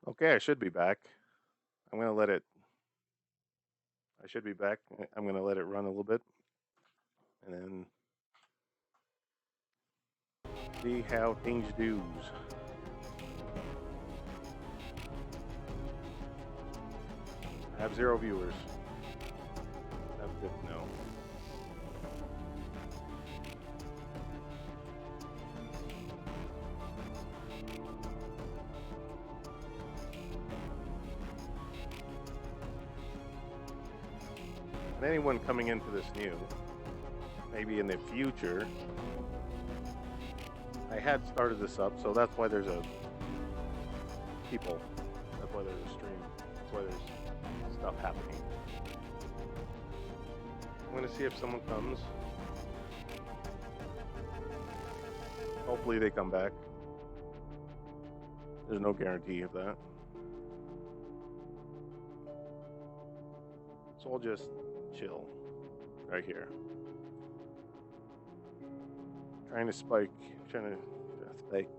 Okay, I should be back. I'm gonna let it. I should be back. I'm gonna let it run a little bit, and then see how things do's. I have 0 viewers. That's good to know. And anyone coming into this new, maybe in the future, I had started this up, so that's why there's a people. That's why there's a stream. That's why there's stuff happening. I'm gonna see if someone comes. Hopefully they come back. There's no guarantee of that. So I'll just chill right here. Trying to spike, trying to spike,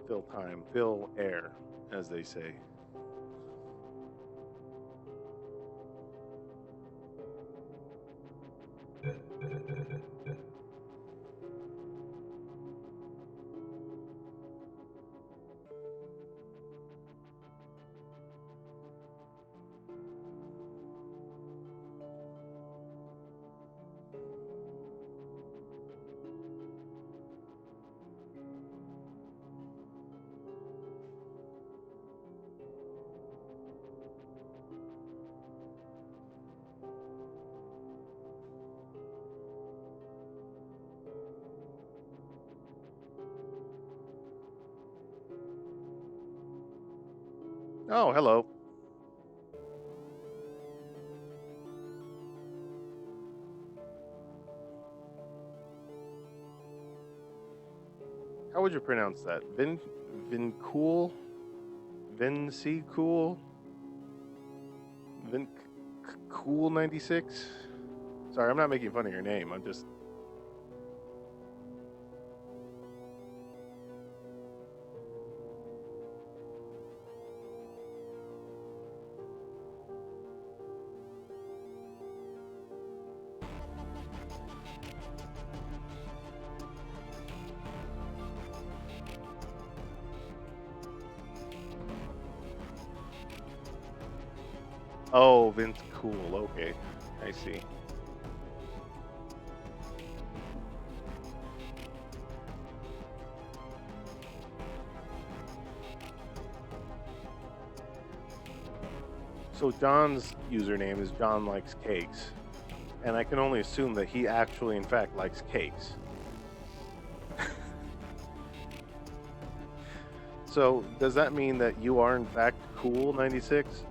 fill time, fill air, as they say. Oh, hello. How would you pronounce that? Vincool? Vincool? Vincool 96? Sorry, I'm not making fun of your name. I'm just. Oh, Vince Cool. Okay, I see. So John's username is John Likes Cakes, and I can only assume that he actually, in fact, likes cakes. So does that mean that you are, in fact, Cool 96?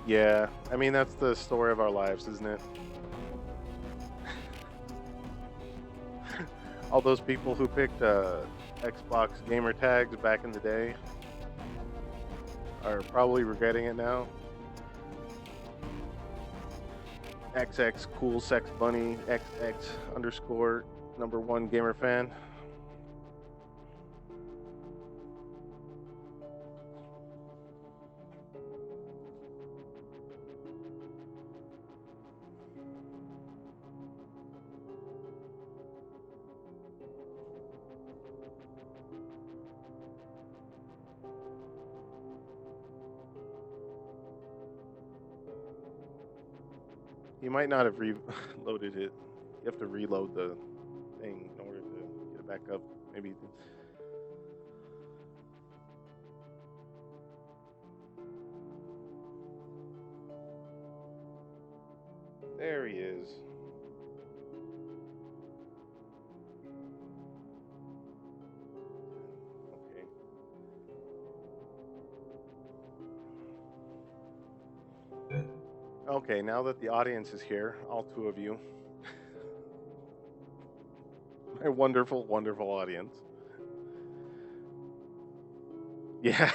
Yeah, I mean that's the story of our lives, isn't it? All those people who picked Xbox gamer tags back in the day are probably regretting it now. XX Cool Sex Bunny XX underscore #1 gamer fan. You might not have reloaded it. You have to reload the thing in order to get it back up. Maybe. There he is. Okay. Okay, now that the audience is here, all 2 of you, my wonderful, wonderful audience. Yeah.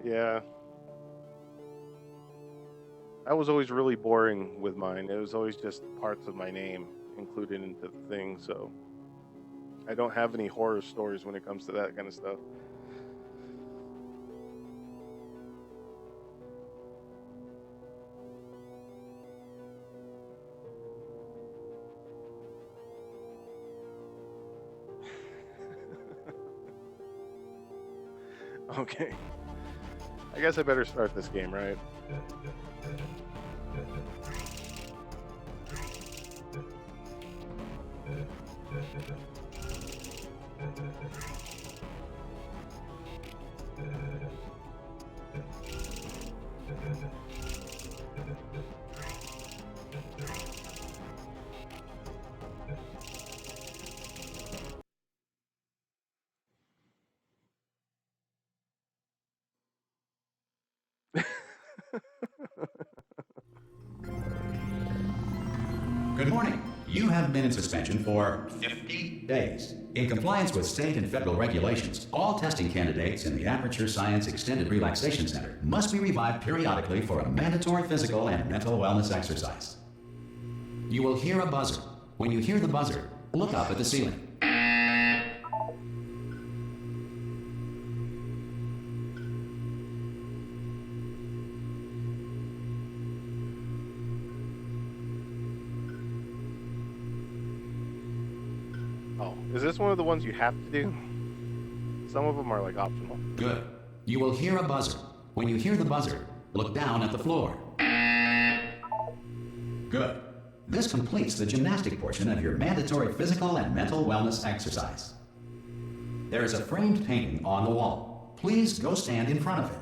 Yeah. I was always really boring with mine. It was always just parts of my name included into the thing, so I don't have any horror stories when it comes to that kind of stuff. Okay. I guess I better start this game, right? Good morning. You have been in suspension for 50 days. In compliance with state and federal regulations, all testing candidates in the Aperture Science Extended Relaxation Center must be revived periodically for a mandatory physical and mental wellness exercise. You will hear a buzzer. When you hear the buzzer, look up at the ceiling. Oh, is this one of the ones you have to do? Some of them are like optional. Good. You will hear a buzzer. When you hear the buzzer, look down at the floor. Good. This completes the gymnastic portion of your mandatory physical and mental wellness exercise. There is a framed painting on the wall. Please go stand in front of it.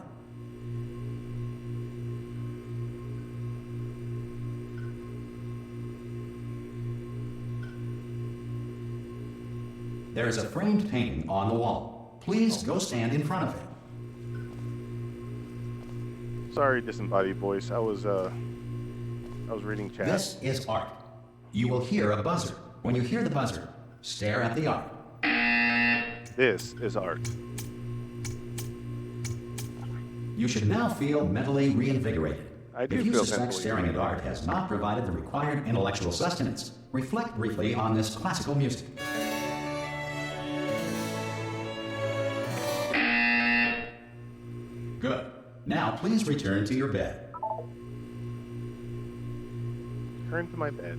There is a framed painting on the wall. Please go stand in front of it. Sorry, disembodied voice. I was reading chat. This is art. You will hear a buzzer. When you hear the buzzer, stare at the art. This is art. You should now feel mentally reinvigorated. I do if you feel suspect mentally staring at art has not provided the required intellectual sustenance, reflect briefly on this classical music. Good. Now please return to your bed. Turn to my bed.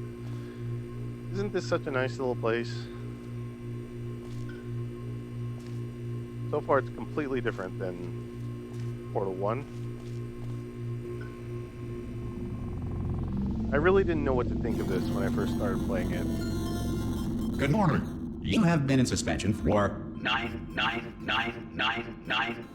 Isn't this such a nice little place? So far it's completely different than Portal 1. I really didn't know what to think of this when I first started playing it. Good morning. You have been in suspension for 9999999.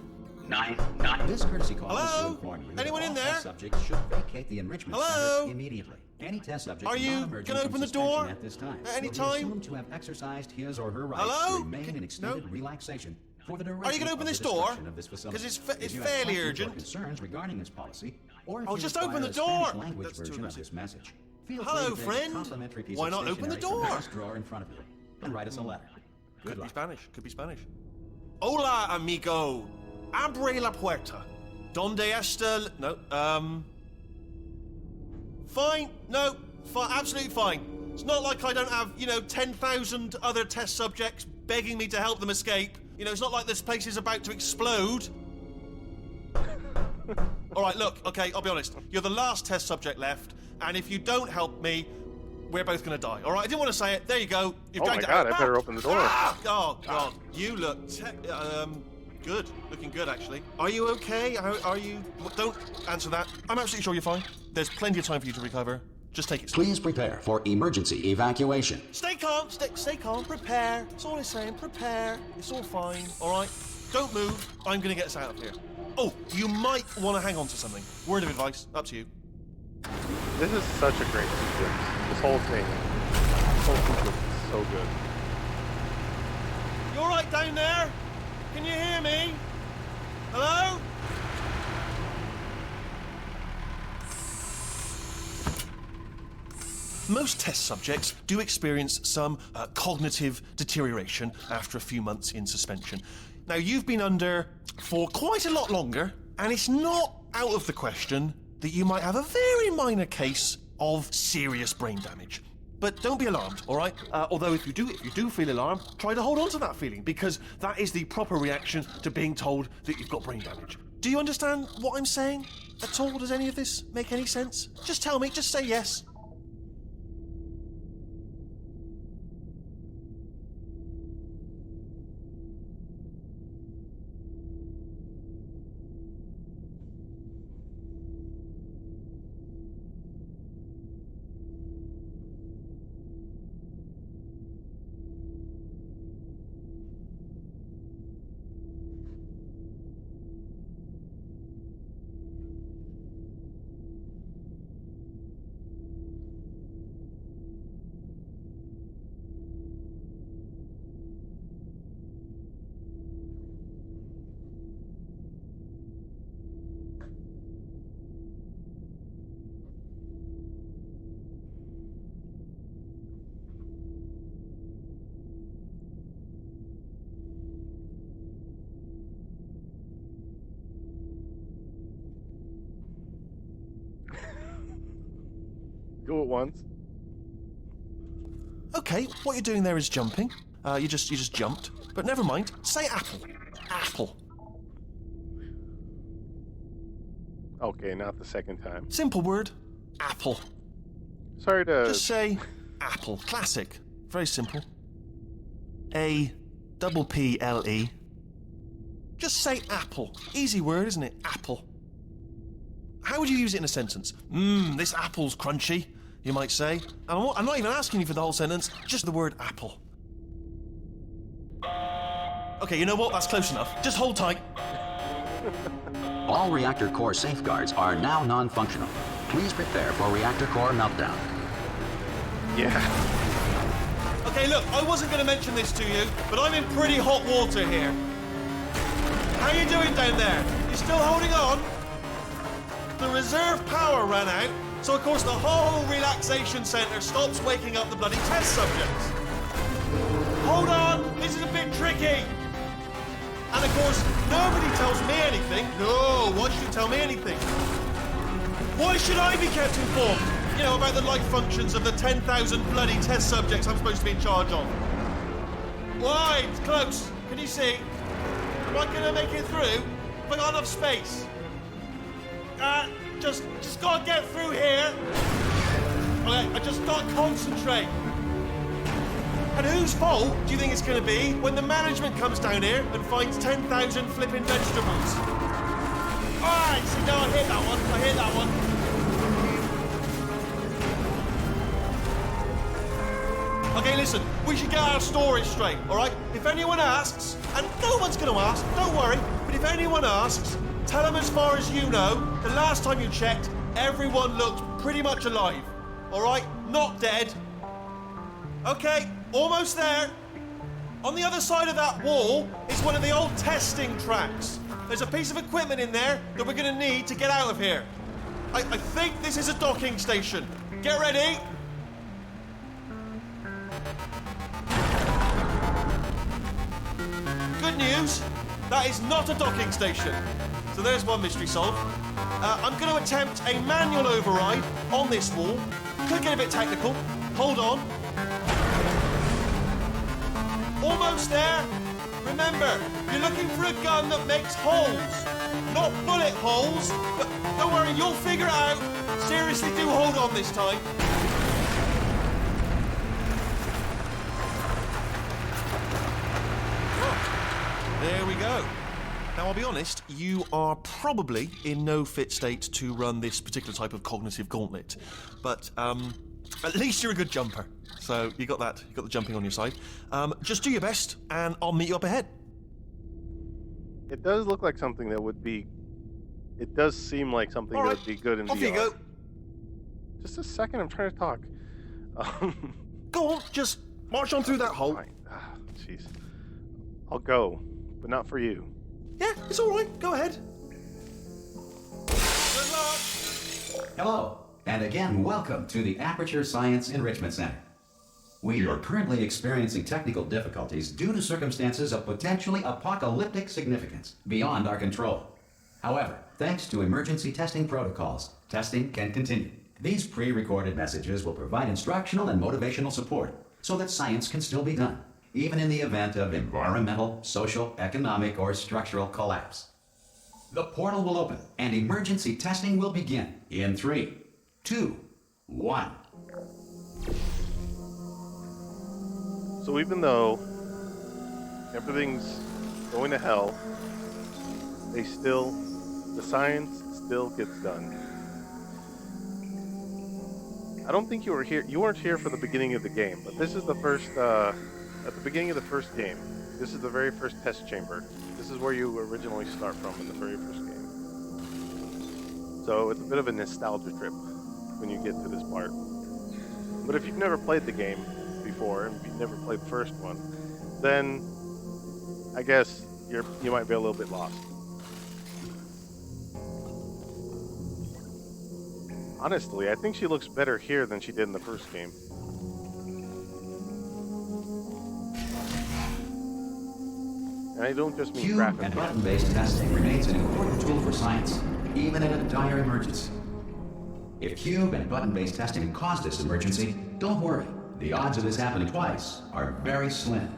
This courtesy call is to inform you Anyone that in all there? test subjects should vacate the enrichment Hello? center immediately. Any test subject Are you not emerging gonna from open the suspension door at this time at any will be time? assumed to have exercised his or her rights Hello? to remain in extended No. relaxation for the duration Are you gonna open of this the door? destruction of this facility. 'Cause it's If you have fairly questions or urgent. concerns regarding this policy, or if Oh, you just require open the a door. Spanish language That's too version of aggressive. this message, feel Hello, free to take a friend. complimentary piece Why of not open the stationery from door? desk drawer in front of you and write us a letter. Good Could be luck. Spanish. Could be Spanish. Hola, amigo. Abre la puerta. Donde está? No. Fine. No. Absolutely fine. It's not like I don't have, 10,000 other test subjects begging me to help them escape. It's not like this place is about to explode. All right, look. Okay, I'll be honest. You're the last test subject left, and if you don't help me, we're both gonna die. All right. I didn't want to say it. There you go. You've Oh my dragged it god, out. I better open the door. Oh God, you look good. Looking good, actually. Are you okay? Are you? Don't answer that. I'm absolutely sure you're fine. There's plenty of time for you to recover. Just take it. Please prepare for emergency evacuation. Stay calm. Stay calm. Prepare. That's all I'm saying. Prepare. It's all fine. All right. Don't move. I'm gonna get us out of here. Oh, you might want to hang on to something. Word of advice. Up to you. This is such a great sequence. This whole thing. This whole sequence is so good. You all right down there? Can you hear me? Hello? Most test subjects do experience some cognitive deterioration after a few months in suspension. Now, you've been under for quite a lot longer, and it's not out of the question that you might have a very minor case of serious brain damage. But don't be alarmed, all right? Although if you do feel alarmed, try to hold on to that feeling, because that is the proper reaction to being told that you've got brain damage. Do you understand what I'm saying at all? Does any of this make any sense? Just tell me, just say yes. Go at once. Okay, what you're doing there is jumping. You just jumped. But never mind. Say apple. Apple. Okay, not the second time. Simple word. Apple. Sorry to... Just say apple. Classic. Very simple. A-double-P-L-E. Just say apple. Easy word, isn't it? Apple. How would you use it in a sentence? This apple's crunchy, you might say. And I'm not even asking you for the whole sentence, just the word apple. Okay, you know what? That's close enough. Just hold tight. All reactor core safeguards are now non-functional. Please prepare for reactor core meltdown. Yeah. Okay, look, I wasn't going to mention this to you, but I'm in pretty hot water here. How you doing down there? You still holding on? The reserve power ran out, so of course the whole relaxation centre stops waking up the bloody test subjects. Hold on, this is a bit tricky. And of course, nobody tells me anything. No, why should you tell me anything? Why should I be kept informed? You know, about the life functions of the 10,000 bloody test subjects I'm supposed to be in charge of. Why? It's close. Can you see? Am I gonna make it through? Have I got enough space? Just gotta get through here. Okay, I just gotta concentrate. And whose fault do you think it's gonna be when the management comes down here and finds 10,000 flipping vegetables? Alright, see, no, I hit that one. Okay, listen, we should get our story straight, alright? If anyone asks, and no one's gonna ask, don't worry, but if anyone asks, tell them as far as you know, the last time you checked, everyone looked pretty much alive. Alright? Not dead. Okay, almost there. On the other side of that wall is one of the old testing tracks. There's a piece of equipment in there that we're gonna need to get out of here. I think this is a docking station. Get ready. Good news, that is not a docking station. So there's one mystery solved. I'm going to attempt a manual override on this wall. Could get a bit technical. Hold on. Almost there. Remember, you're looking for a gun that makes holes. Not bullet holes, but don't worry, you'll figure it out. Seriously, do hold on this time. There we go. Now, I'll be honest, you are probably in no fit state to run this particular type of cognitive gauntlet. But, at least you're a good jumper. So, you got that. You got the jumping on your side. Just do your best, and I'll meet you up ahead. It does look like something that would be... It does seem like something that would be good in VR. Off you go. Just a second, I'm trying to talk. Go on, just march on through that hole. Fine. Jeez. I'll go, but not for you. Yeah, it's all right. Go ahead. Good luck. Hello, and again, welcome to the Aperture Science Enrichment Center. We are currently experiencing technical difficulties due to circumstances of potentially apocalyptic significance beyond our control. However, Thanks to emergency testing protocols, testing can continue. These pre-recorded messages will provide instructional and motivational support so that science can still be done, even in the event of environmental, social, economic, or structural collapse. The portal will open and emergency testing will begin in 3, 2, 1. So even though everything's going to hell, the science still gets done. I don't think you were here. You weren't here for the beginning of the game, but this is the first. At the beginning of the first game, this is the very first test chamber. This is where you originally start from in the very first game. So it's a bit of a nostalgia trip when you get to this part. But if you've never played the game before, and if you've never played the first one, then I guess you might be a little bit lost. Honestly, I think she looks better here than she did in the first game. And I don't just mean Cube graphics. and button-based testing remains an important tool for science, even in a dire emergency. If cube and button-based testing caused this emergency, don't worry. The odds of this happening twice are very slim.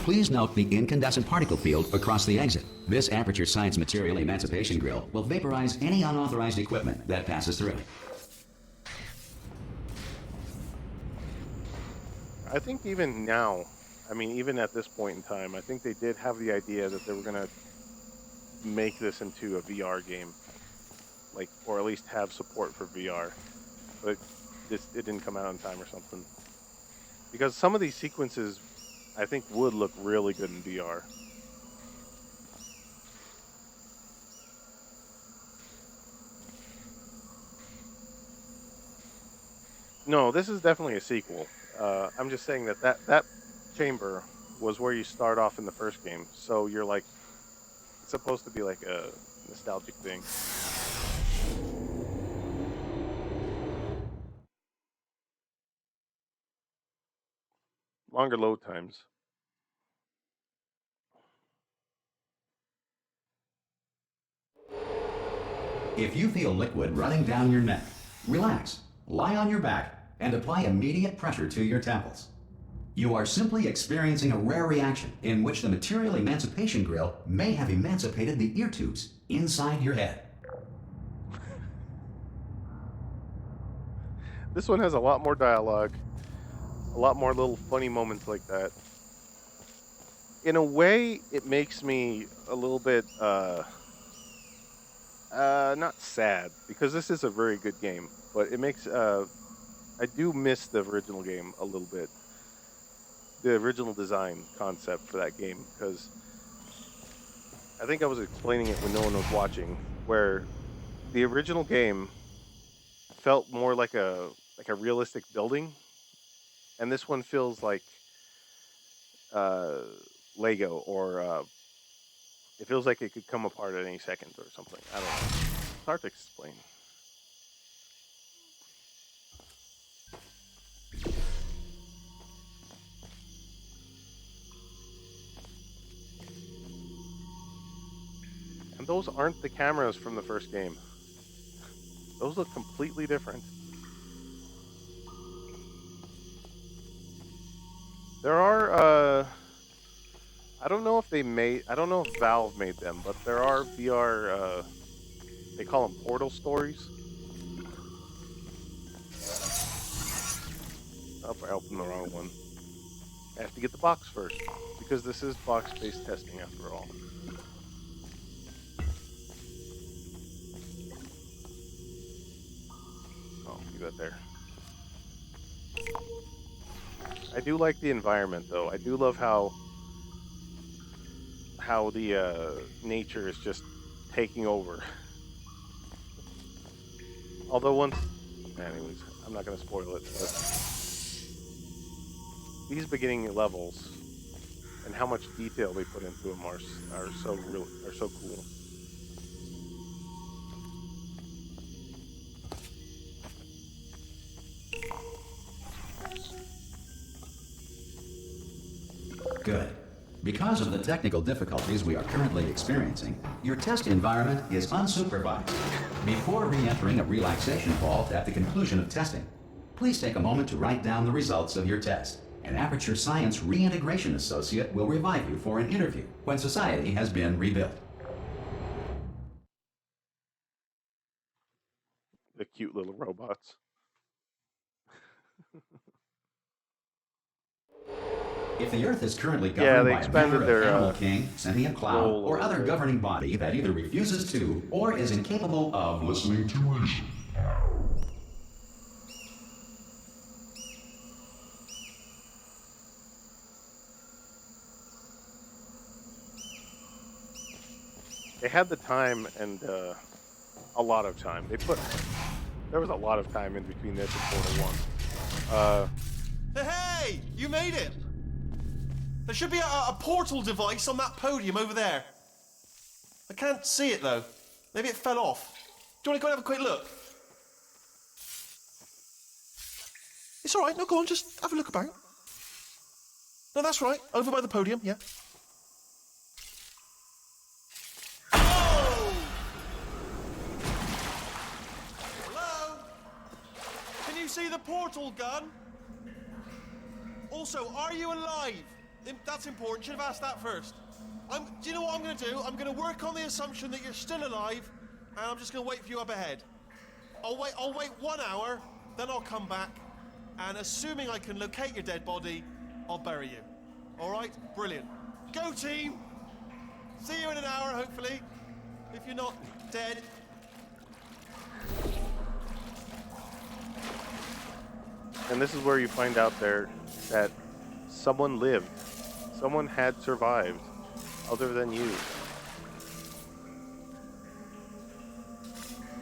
Please note the incandescent particle field across the exit. This Aperture Science Material Emancipation Grill will vaporize any unauthorized equipment that passes through. I think even now, even at this point in time, I think they did have the idea that they were going to make this into a VR game. Or at least have support for VR. But it didn't come out in time or something. Because some of these sequences, I think, would look really good in VR. No, this is definitely a sequel. I'm just saying that chamber was where you start off in the first game. So you're it's supposed to be like a nostalgic thing. Longer load times. If you feel liquid running down your neck, relax, lie on your back, and apply immediate pressure to your temples. You are simply experiencing a rare reaction in which the Material Emancipation Grill may have emancipated the ear tubes inside your head. This one has a lot more dialogue, a lot more little funny moments like that. In a way, it makes me a little bit, not sad, because this is a very good game, but it makes, I do miss the original game a little bit. The original design concept for that game, because I think I was explaining it when no one was watching, where the original game felt more like a realistic building, and this one feels like Lego, or it feels like it could come apart at any second or something. I don't know. It's hard to explain. And those aren't the cameras from the first game. Those look completely different. There are, I don't know if Valve made them, but there are VR, they call them portal stories. Oh, I opened the wrong one. I have to get the box first, because this is box-based testing after all. Oh, leave that there. I do like the environment, though. I do love how the nature is just taking over. Although anyways, I'm not going to spoil it, but these beginning levels and how much detail they put into them are so cool. Good. Because of the technical difficulties we are currently experiencing, your test environment is unsupervised. Before re-entering a relaxation vault at the conclusion of testing, please take a moment to write down the results of your test. An Aperture Science Reintegration Associate will revive you for an interview when society has been rebuilt. The cute little robots. If the Earth is currently Yeah, governed they by a expanded member their, of Animal King, Sentient Cloud, role a or little other bit. governing body that either refuses to or is incapable of listening to reason. They had the time and a lot of time. There was a lot of time in between this and Portal 1. Hey, you made it! There should be a portal device on that podium over there. I can't see it though. Maybe it fell off. Do you want to go and have a quick look? It's all right. No, go on. Just have a look about. No, that's right. Over by the podium. Yeah. Oh! Hello? Can you see the portal gun? Also, are you alive? That's important. Should have asked that first. Do you know what I'm going to do? I'm going to work on the assumption that you're still alive, and I'm just going to wait for you up ahead. I'll wait 1 hour, then I'll come back, and assuming I can locate your dead body, I'll bury you. All right? Brilliant. Go, team! See you in an hour, hopefully, if you're not dead. And this is where you find out there that someone lived. Someone had survived other than you.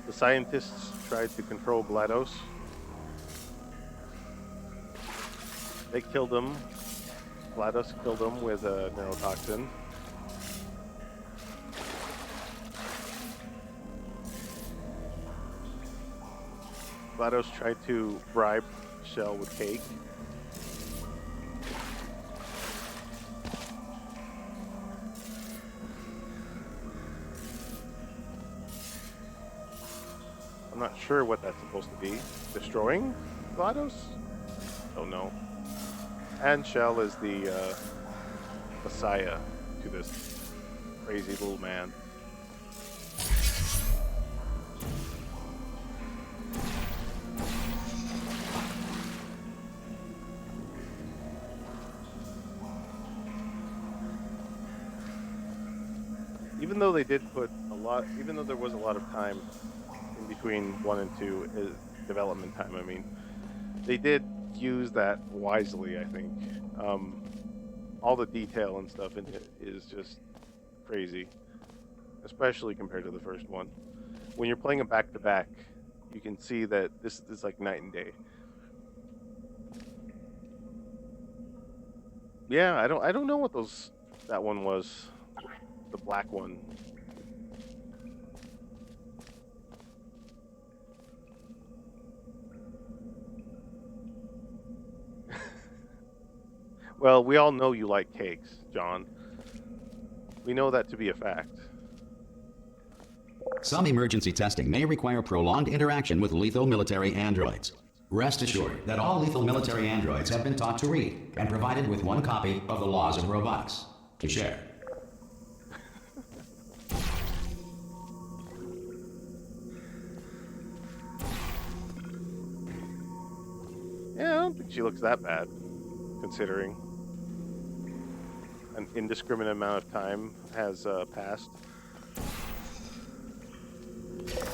The scientists tried to control GLaDOS. They killed him. GLaDOS killed him with a neurotoxin. GLaDOS tried to bribe Shell with cake. I'm not sure what that's supposed to be. Destroying GLaDOS? Don't know. And Shell is the messiah to this crazy little man. Even though they did put a lot, even though there was a lot of time in between 1 and 2, development time, I mean, they did use that wisely, I think. All the detail and stuff in it is just crazy, especially compared to the first one. When you're playing a back-to-back, you can see that this is like night and day. Yeah, I don't know what that one was. The black one. Well, we all know you like cakes, John. We know that to be a fact. Some emergency testing may require prolonged interaction with lethal military androids. Rest assured that all lethal military androids have been taught to read and provided with one copy of the Laws of Robotics to share. Yeah, I don't think she looks that bad, considering an indiscriminate amount of time has passed.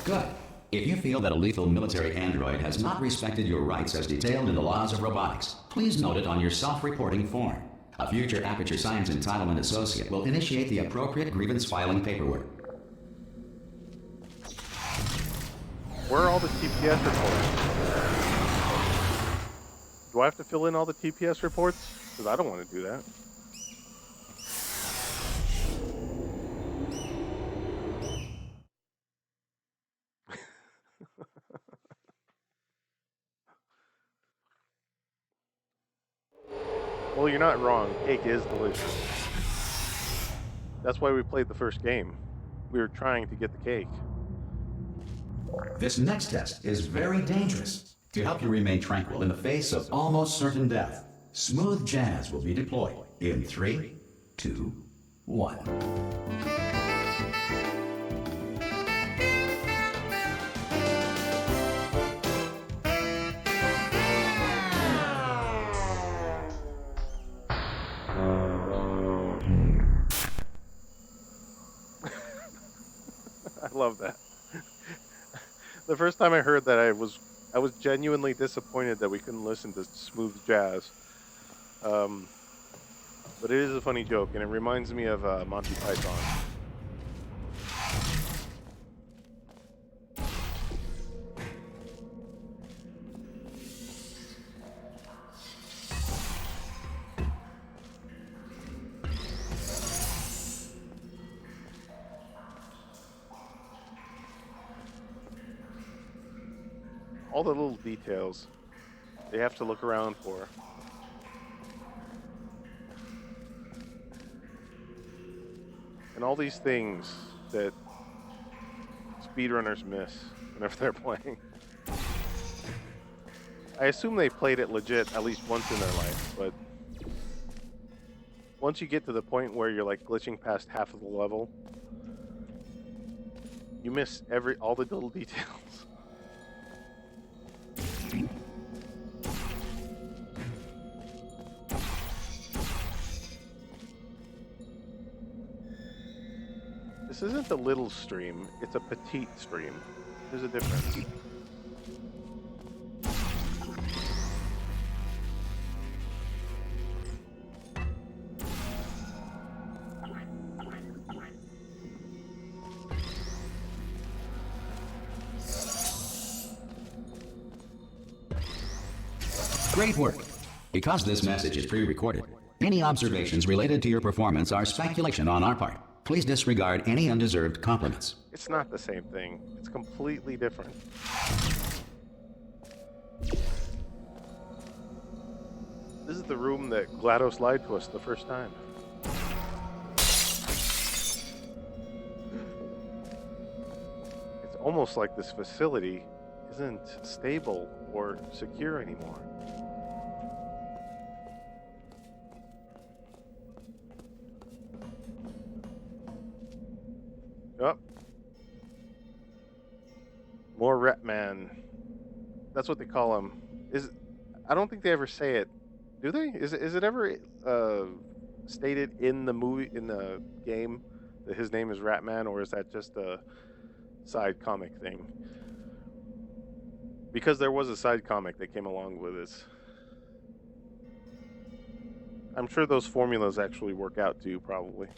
Good. If you feel that a lethal military android has not respected your rights as detailed in the Laws of Robotics, please note it on your self-reporting form. A future Aperture Science Entitlement Associate will initiate the appropriate grievance filing paperwork. Where are all the TPS reports? Do I have to fill in all the TPS reports? Because I don't want to do that. Well, you're not wrong. Cake is delicious. That's why we played the first game. We were trying to get the cake. This next test is very dangerous. To help you remain tranquil in the face of almost certain death, smooth jazz will be deployed in 3, 2, 1. I love that. The first time I heard that, I was genuinely disappointed that we couldn't listen to smooth jazz. But it is a funny joke, and it reminds me of Monty Python. All the little details they have to look around for. And all these things that speedrunners miss whenever they're playing. I assume they played it legit at least once in their life, but once you get to the point where you're like glitching past half of the level, you miss all the little details. This isn't a little stream, it's a petite stream. There's a difference. Great work. Because this message is pre-recorded, any observations related to your performance are speculation on our part. Please disregard any undeserved compliments. It's not the same thing. It's completely different. This is the room that GLaDOS lied to us the first time. It's almost like this facility isn't stable or secure anymore. Oh. More Ratman. That's what they call him. I don't think they ever say it. Do they? Is it ever stated in the movie, in the game, that his name is Ratman, or is that just a side comic thing? Because there was a side comic that came along with this. I'm sure those formulas actually work out too, probably.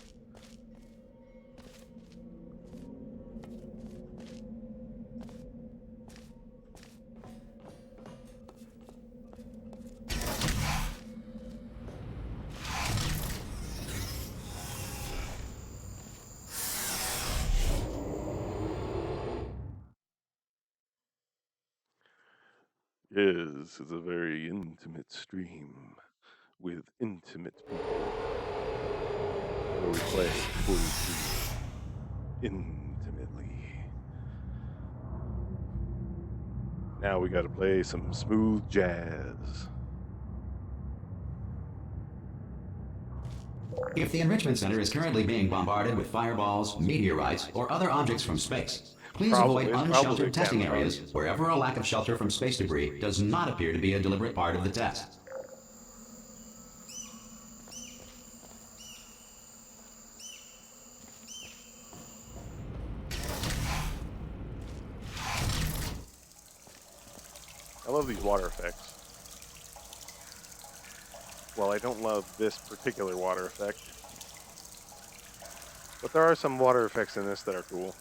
Yes, it's a very intimate stream with intimate people where we play poetry intimately. Now we gotta play some smooth jazz. If the Enrichment Center is currently being bombarded with fireballs, meteorites, or other objects from space, please avoid unsheltered testing areas wherever a lack of shelter from space debris does not appear to be a deliberate part of the test. I love these water effects. Well, I don't love this particular water effect, but there are some water effects in this that are cool.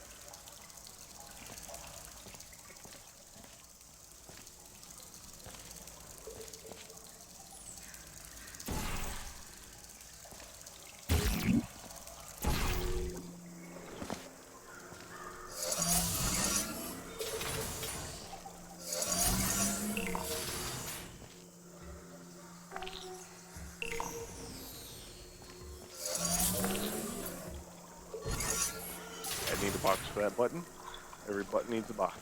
box for that button. Every button needs a box.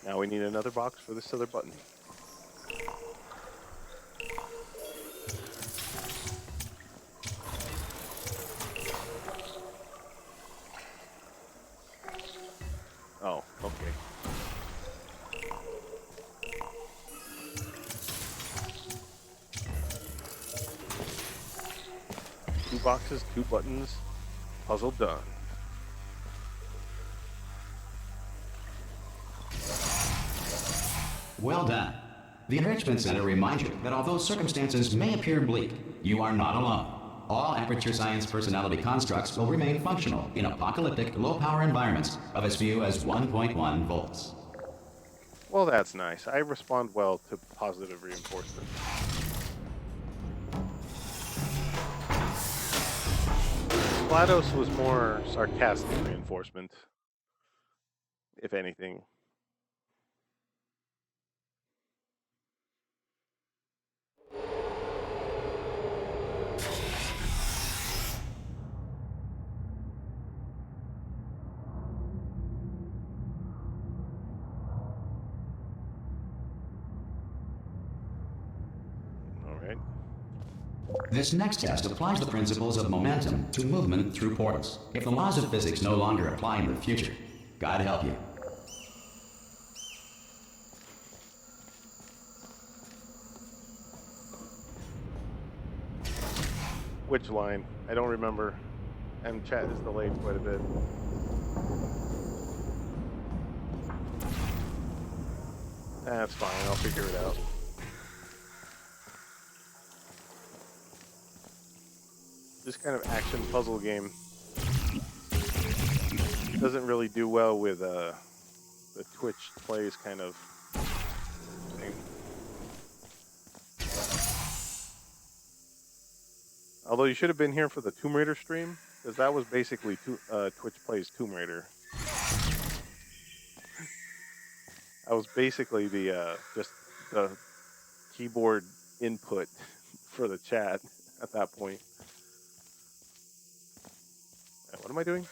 Now we need another box for this other button. Oh, okay. Two boxes, two buttons, puzzle done. Well done. The Enrichment Center reminds you that although circumstances may appear bleak, you are not alone. All Aperture Science personality constructs will remain functional in apocalyptic, low-power environments of as few as 1.1 volts. Well, that's nice. I respond well to positive reinforcement. GLaDOS was more sarcastic reinforcement, if anything. This next test applies the principles of momentum to movement through portals. If the laws of physics no longer apply in the future, God help you. Which line? I don't remember. And chat is delayed quite a bit. That's fine, I'll figure it out. This kind of action puzzle game doesn't really do well with the Twitch plays kind of thing. Although you should have been here for the Tomb Raider stream, because that was basically Twitch plays Tomb Raider. I was basically the just the keyboard input for the chat at that point. What am I doing?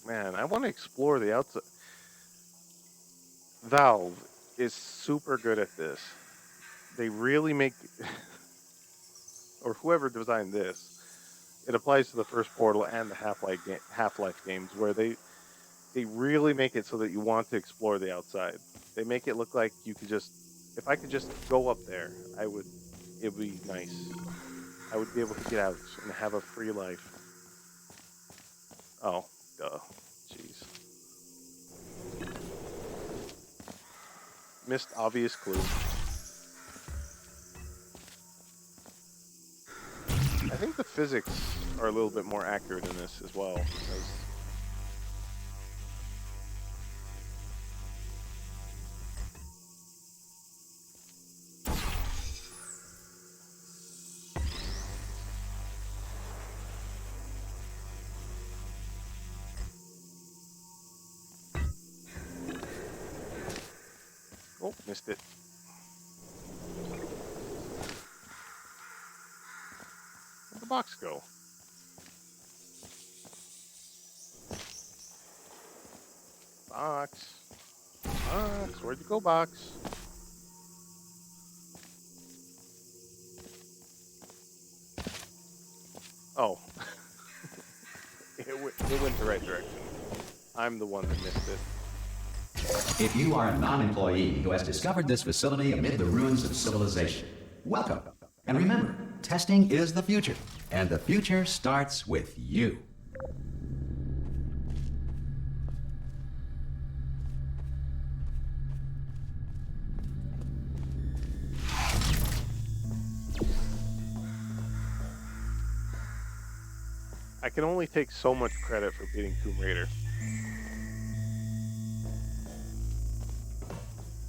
Man, I want to explore the outside. Valve is super good at this. They really make, or whoever designed this, it applies to the first Portal and the Half-Life games, where they really make it so that you want to explore the outside. They make it look like you could just, if I could just go up there, it would be nice. I would be able to get out and have a free life. Oh, duh. Jeez. Missed obvious clue. I think the physics are a little bit more accurate in this as well. Oh, missed it. Where'd the box go? Box. Box. Where'd you go, box? Oh. It went the right direction. I'm the one that missed it. If you are a non-employee who has discovered this facility amid the ruins of civilization, welcome. And remember, testing is the future, and the future starts with you. I can only take so much credit for beating Tomb Raider.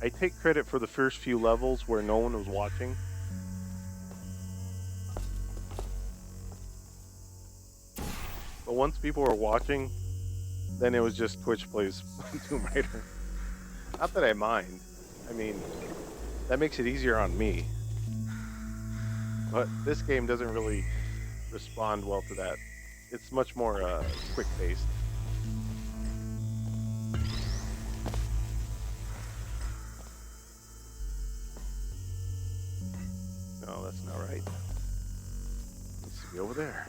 I take credit for the first few levels where no one was watching. But once people were watching, then it was just Twitch plays Tomb Raider. Not that I mind. I mean, that makes it easier on me. But this game doesn't really respond well to that. It's much more quick-paced. No, that's not right. It needs to be over there.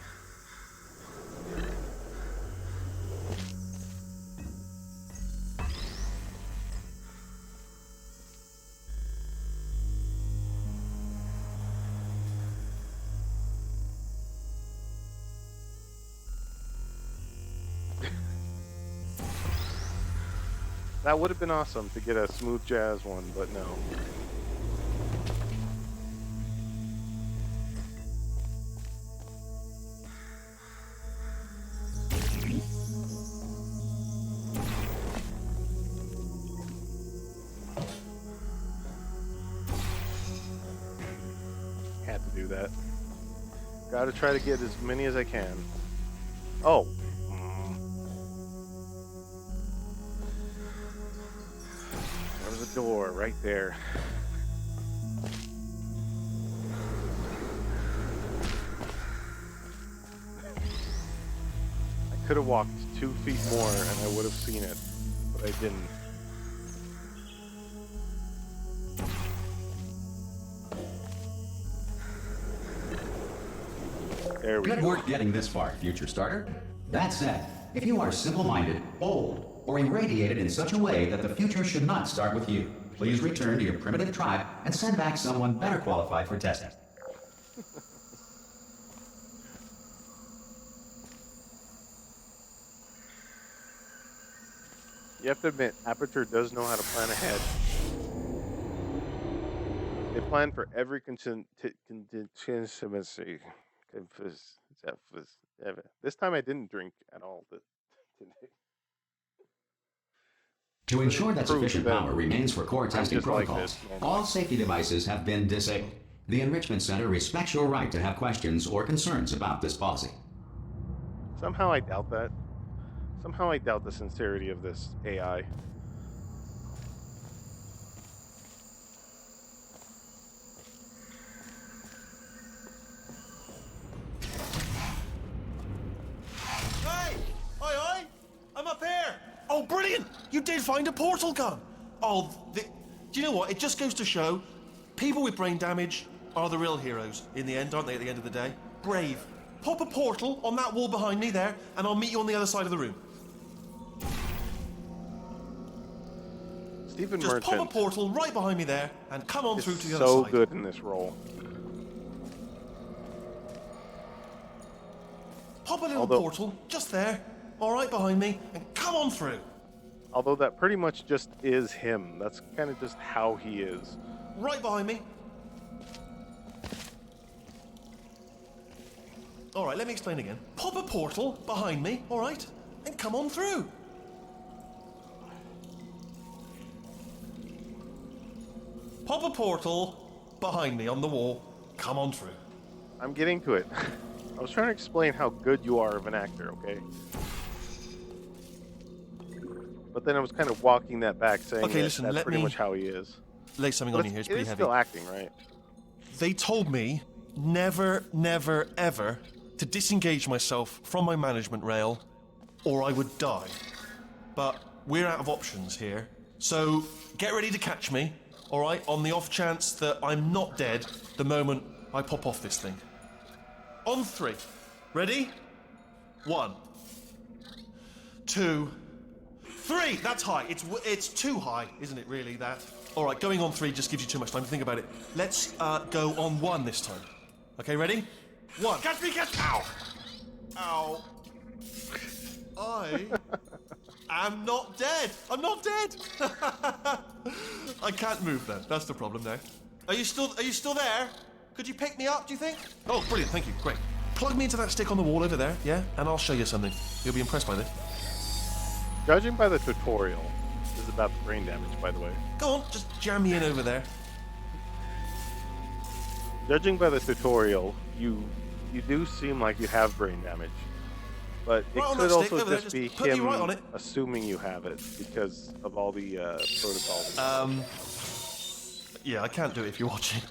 That would have been awesome to get a smooth jazz one, but no. Had to do that. Gotta try to get as many as I can. Oh. There was a door right there. I could have walked 2 feet more and I would have seen it, but I didn't. There we Good go. work getting this far, future starter. That said, if you are simple-minded, bold, or irradiated in such a way that the future should not start with you, please return to your primitive tribe and send back someone better qualified for testing. You have to admit, Aperture does know how to plan ahead. They plan for every contingency. This time I didn't drink at all today. To ensure that Prove sufficient that power remains for core testing just like protocols, this normally. all safety devices have been disabled. The Enrichment Center respects your right to have questions or concerns about this policy. Somehow I doubt that. Somehow I doubt the sincerity of this AI. Hey! Oi, oi! I'm up here! Oh, brilliant! You did find a portal gun! Oh, do you know what? It just goes to show, people with brain damage are the real heroes in the end, aren't they, at the end of the day? Brave. Pop a portal on that wall behind me there, and I'll meet you on the other side of the room. Stephen Just Merchant pop a portal right behind me there, and come on is through to the so other side. good in this role. Pop a little Although- portal, just there, all right behind me, and come on through. Although that pretty much just is him. That's kind of just how he is. Right behind me. All right, let me explain again. Pop a portal behind me, all right, and come on through. Pop a portal behind me on the wall. Come on through. I'm getting to it. I was trying to explain how good you are of an actor, okay? But then I was kind of walking that back, saying Okay, that listen, that's let pretty me much how he is. Lay something But on you here. It's pretty it is heavy. still acting, right? They told me never, never, ever to disengage myself from my management rail or I would die. But we're out of options here. So get ready to catch me, all right, on the off chance that I'm not dead the moment I pop off this thing. On 3. Ready? 1, 2, 3. That's high. It's too high, isn't it, really, that? All right, going on 3 just gives you too much time to think about it. Let's go on 1 this time. Okay, ready? 1. Catch me, catch me! Ow! Ow. I'm not dead. I'm not dead. I can't move then. That's the problem now. Are you still there? Could you pick me up, do you think? Oh, brilliant. Thank you. Great. Plug me into that stick on the wall over there, yeah? And I'll show you something. You'll be impressed by this. Judging by the tutorial, This is about the brain damage, by the way. Go on, just jam me in over there. Judging by the tutorial, you do seem like you have brain damage. But it Right on could that stick, also over there, just be just put me him right on it. assuming you have it because of all the protocols. Yeah, I can't do it if you're watching.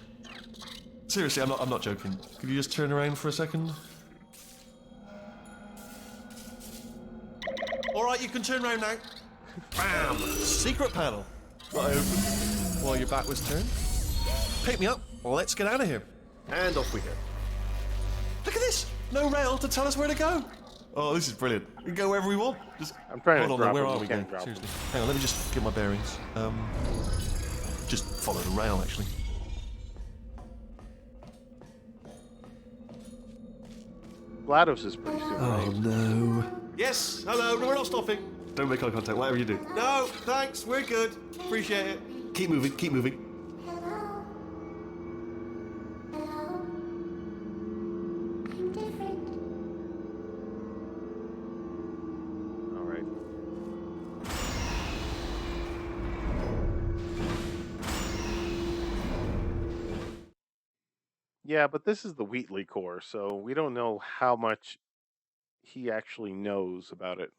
Seriously, I'm not joking. Could you just turn around for a second? Alright, you can turn around now. Bam! Secret panel. Got open while your back was turned. Pick me up. Let's get out of here. And off we go. Look at this! No rail to tell us where to go. Oh, this is brilliant. We can go wherever we want. Just I'm trying to hold on, drop where him, are we we can't going? drop Seriously. Hang on, let me just get my bearings. Just follow the rail, actually. GLaDOS is pretty soon, Oh right? no. Yes, hello, no, we're not stopping. Don't make eye contact, whatever you do. No, thanks, we're good. Appreciate it. Keep moving, keep moving. Hello. Hello. I'm different. All right. Yeah, but this is the Wheatley core, so we don't know how much he actually knows about it.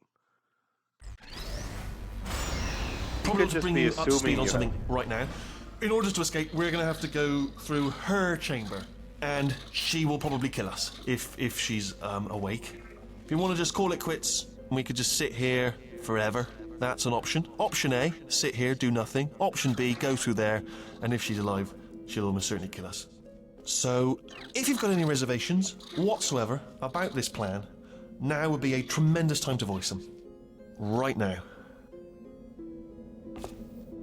Probably could to just bring be you up to speed assuming, on you something know. right now. In order to escape, we're going to have to go through her chamber, and she will probably kill us if she's awake. If you want to just call it quits, we could just sit here forever. That's an option. Option A, sit here, do nothing. Option B, go through there, and if she's alive, she'll almost certainly kill us. So, if you've got any reservations whatsoever about this plan, now would be a tremendous time to voice them. Right now.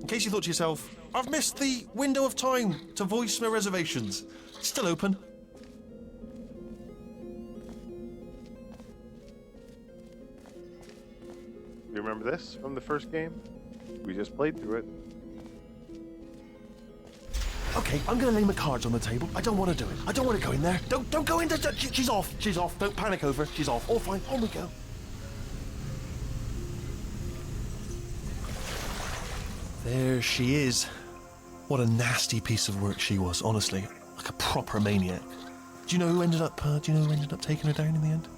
In case you thought to yourself, I've missed the window of time to voice my reservations. It's still open. You remember this from the first game? We just played through it. Okay, I'm gonna lay my cards on the table. I don't want to do it. I don't want to go in there. Don't go in there. She's off. She's off. Don't panic over. She's off. All fine. On we go. There she is. What a nasty piece of work she was, honestly. Like a proper maniac. Do you know who ended up taking her down in the end?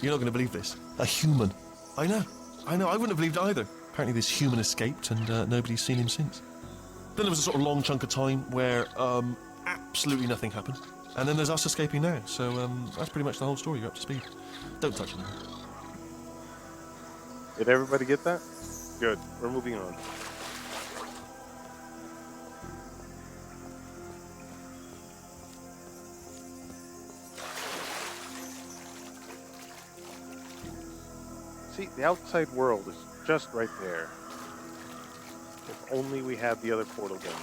You're not going to believe this. A human. I know. I wouldn't have believed it either. Apparently this human escaped and nobody's seen him since. Then there was a sort of long chunk of time where absolutely nothing happened. And then there's us escaping now. So that's pretty much the whole story. You're up to speed. Don't touch anything. Did everybody get that? Good. We're moving on. See, the outside world is just right there. If only we had the other portal gun.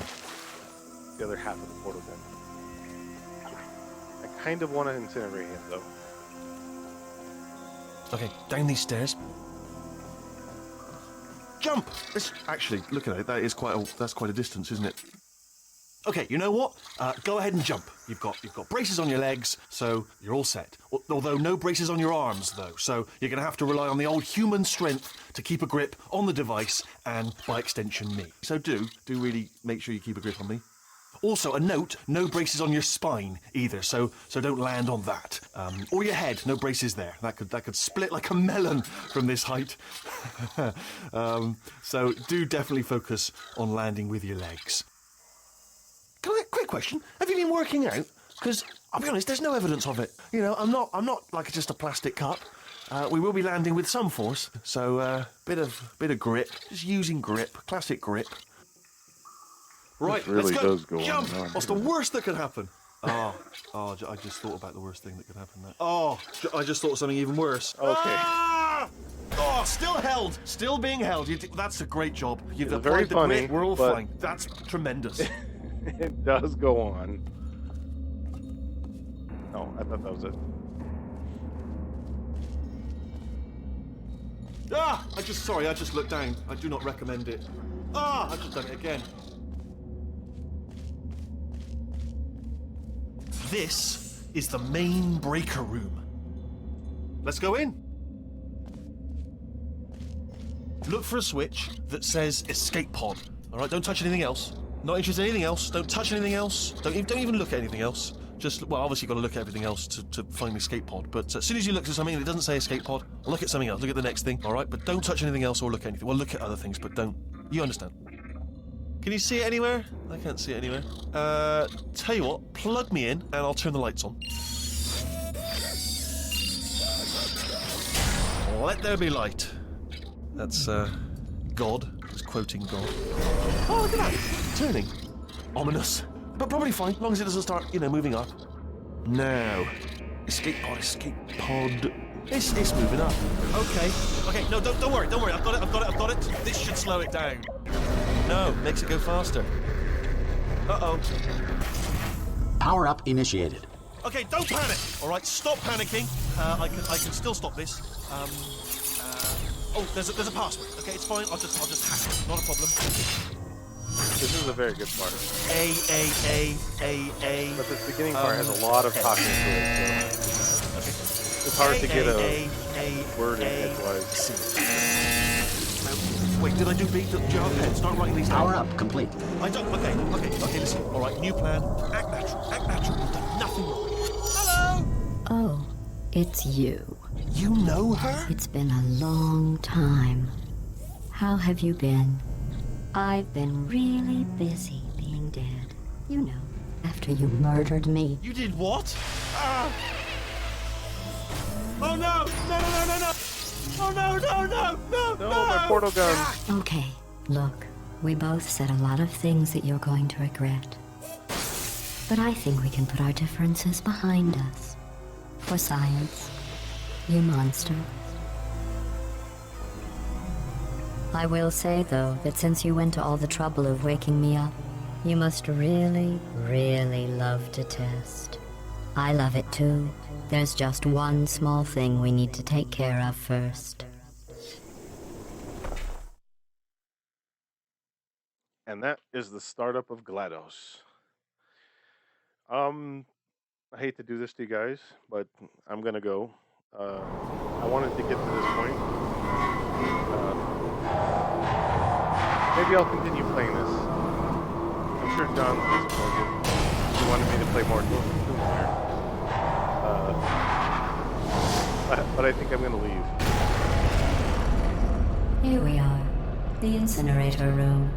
The other half of the portal gun. I kind of want to incinerate him, though. Okay, down these stairs. Jump! Actually, look at it. That's quite a distance, isn't it? Okay, you know what? Go ahead and jump. You've got braces on your legs, so you're all set. Although no braces on your arms, though. So you're going to have to rely on the old human strength to keep a grip on the device and, by extension, me. So do really make sure you keep a grip on me. Also, a note: no braces on your spine either. So don't land on that. Or your head. No braces there. That could split like a melon from this height. So do definitely focus on landing with your legs. Quick question: have you been working out? Because I'll be honest, there's no evidence of it. You know, I'm not like just a plastic cup. We will be landing with some force, so bit of grip, just using grip, classic grip. Right, This really let's go. does go on Jump! and on. What's the worst that could happen? I just thought about the worst thing that could happen. I just thought of something even worse. Okay. Ah! Oh, still held, still being held. That's a great job. You've It's very applied the funny, grit. We're all but- fine. That's tremendous. It does go on. Oh, I thought that was it. I just looked down. I do not recommend it. I've just done it again. This is the main breaker room. Let's go in. look for a switch that says escape pod. All right, don't touch anything else. Not interested in anything else. Don't touch anything else. Don't even look at anything else. Just, well, obviously you've got to look at everything else to find the escape pod. But as soon as you look at something and it doesn't say escape pod, look at something else. Look at the next thing, all right? But don't touch anything else or look at anything. Well, look at other things, but don't. You understand? Can you see it anywhere? I can't see it anywhere. Tell you what, plug me in and I'll turn the lights on. Let there be light. That's, God. He's quoting God. Oh, look at that. Turning. Ominous. But probably fine, as long as it doesn't start, moving up. Now. Escape pod, escape pod. It's moving up. Okay, no, don't worry. I've got it. This should slow it down. No, makes it go faster. Uh-oh. Power up initiated. Okay, don't panic. All right, stop panicking. I can still stop this. Oh, there's a password. Okay, it's fine. I'll just hack it. Not a problem. This is a very good part. A. But this beginning part has a lot of talking to it, so it's hard to get a word in edgewise. Wait, did I do B? Do you have a pen? Start writing these down. Power up complete. I don't. Okay, listen. All right, new plan. Act natural. You've done nothing wrong. Hello? Oh, it's you. You know her? It's been a long time. How have you been? I've been really busy being dead. You know, after you murdered me. You did what? Oh no! No! Oh no! No, my portal gun. Okay, look, we both said a lot of things that you're going to regret. But I think we can put our differences behind us. For science, you monster. I will say, though, that since you went to all the trouble of waking me up, you must really, really love to test. I love it too. There's just one small thing we need to take care of first. And that is the startup of GLaDOS. I hate to do this to you guys, but I'm gonna go. I wanted to get to this point. Maybe I'll continue playing this. I'm sure John's disappointed. He wanted me to play more Doom there. But I think I'm gonna leave. Here we are, the incinerator room.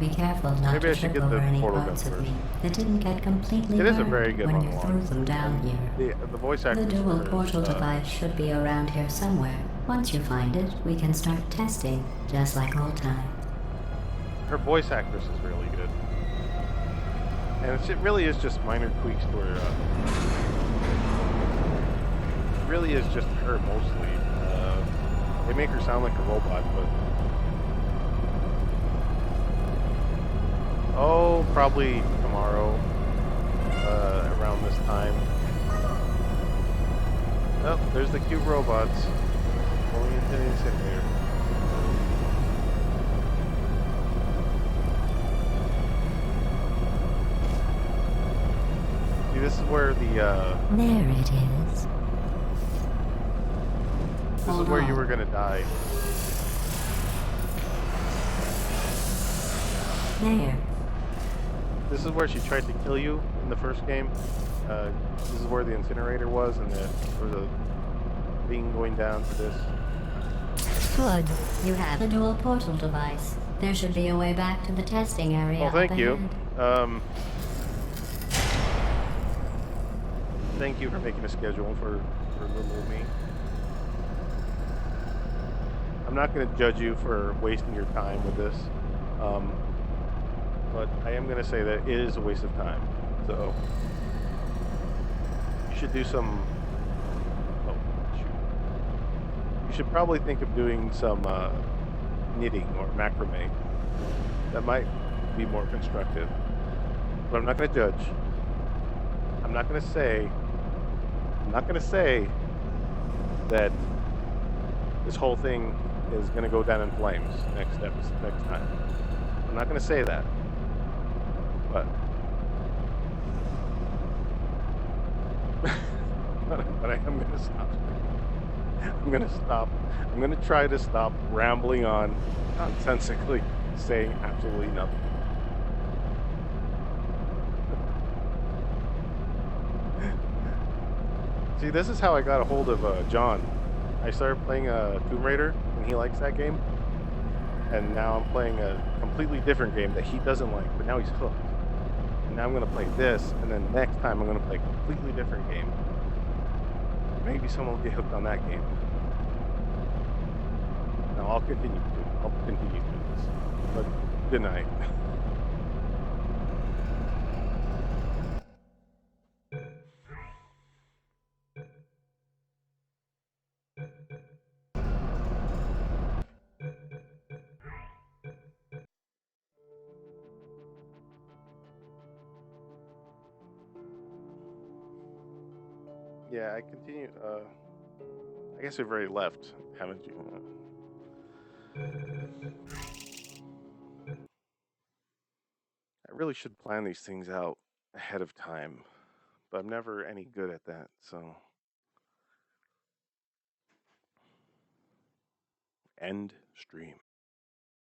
Be careful not Maybe I to should trip get the over any portal gun parts of first. me that didn't get completely It is a burned very good when one you to threw watch. them down here. The voice The actors dual for, portal device should be around here somewhere. Once you find it, we can start testing, just like old time. her voice actress is really good. And it really is just minor tweaks to her. It really is just her mostly. They make her sound like a robot, but... Oh, probably tomorrow, around this time. Oh, there's the cute robots going into the incinerator. See, this is where the, There it is. this is where you were gonna die. There. This is where she tried to kill you in the first game. This is where the incinerator was, and there was a thing going down to this. Good. You have the dual portal device. There should be a way back to the testing area. Well, thank up you. ahead. Thank you for making a schedule for little me. I'm not going to judge you for wasting your time with this, but I am going to say that it is a waste of time. So you should do some. Oh, shoot! You should probably think of doing some knitting or macrame. That might be more constructive. But I'm not going to judge. I'm not going to say that this whole thing is going to go down in flames next time. I'm not going to say that. But but I am going to stop. I'm gonna stop. I'm gonna try to stop rambling on nonsensically, saying absolutely nothing. See, this is how I got a hold of John. I started playing Tomb Raider, and he likes that game. And now I'm playing a completely different game that he doesn't like, but now he's hooked. And now I'm gonna play this, and then next time I'm gonna play a completely different game. Maybe someone will get hooked on that game. No, I'll continue doing this. But good night. Yeah, I continue. I guess we've already left, haven't you? I really should plan these things out ahead of time, but I'm never any good at that, so. End stream.